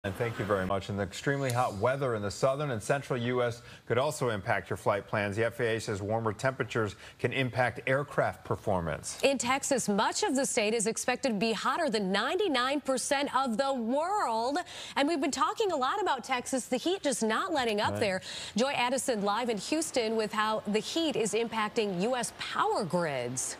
And thank you very much. And the extremely hot weather in the southern and central U.S. could also impact your flight plans. The FAA says warmer temperatures can impact aircraft performance. In Texas, much of the state is expected to be hotter than 99% of the world. And we've been talking a lot about Texas, the heat just not letting up there. Joy Addison live in Houston with how the heat is impacting U.S. power grids.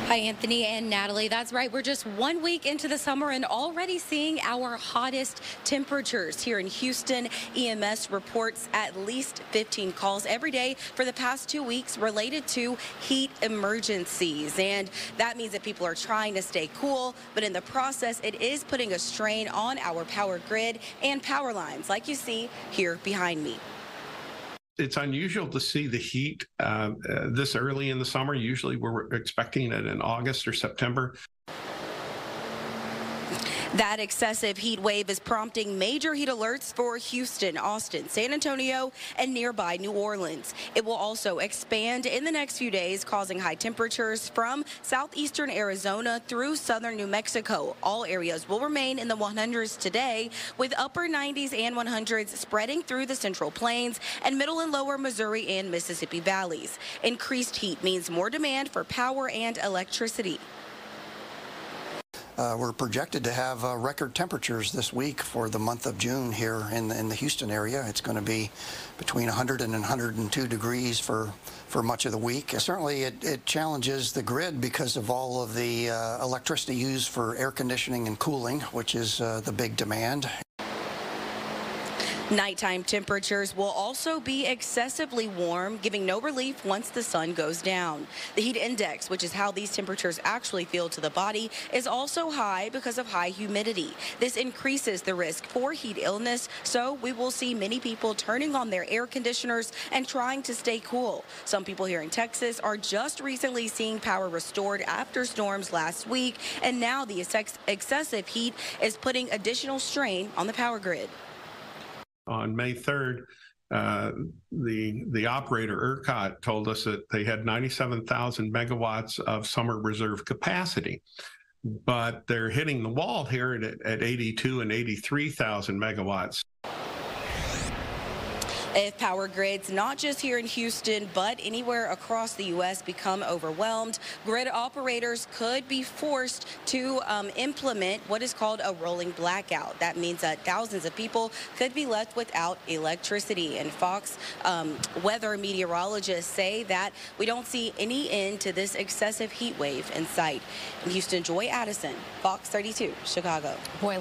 Hi, Anthony and Natalie. That's right. We're just 1 week into the summer and already seeing our hottest temperatures here in Houston. EMS reports at least 15 calls every day for the past 2 weeks related to heat emergencies. And that means that people are trying to stay cool, but in the process, it is putting a strain on our power grid and power lines, like you see here behind me. It's unusual to see the heat this early in the summer. Usually we're expecting it in August or September. That excessive heat wave is prompting major heat alerts for Houston, Austin, San Antonio, and nearby New Orleans. It will also expand in the next few days, causing high temperatures from southeastern Arizona through southern New Mexico. All areas will remain in the 100s today, with upper 90s and 100s spreading through the Central Plains and middle and lower Missouri and Mississippi valleys. Increased heat means more demand for power and electricity. We're projected to have record temperatures this week for the month of June here in the Houston area. It's going to be between 100 and 102 degrees for much of the week. Certainly it challenges the grid because of all of the electricity used for air conditioning and cooling, which is the big demand. Nighttime temperatures will also be excessively warm, giving no relief once the sun goes down. The heat index, which is how these temperatures actually feel to the body, is also high because of high humidity. This increases the risk for heat illness, so we will see many people turning on their air conditioners and trying to stay cool. Some people here in Texas are just recently seeing power restored after storms last week, and now the excessive heat is putting additional strain on the power grid. On May 3rd, the operator, ERCOT, told us that they had 97,000 megawatts of summer reserve capacity, but they're hitting the wall here at 82 and 83,000 megawatts. If power grids, not just here in Houston, but anywhere across the U.S., become overwhelmed, grid operators could be forced to implement what is called a rolling blackout. That means that thousands of people could be left without electricity. And Fox weather meteorologists say that we don't see any end to this excessive heat wave in sight. In Houston, Joy Addison, Fox 32, Chicago. Boy,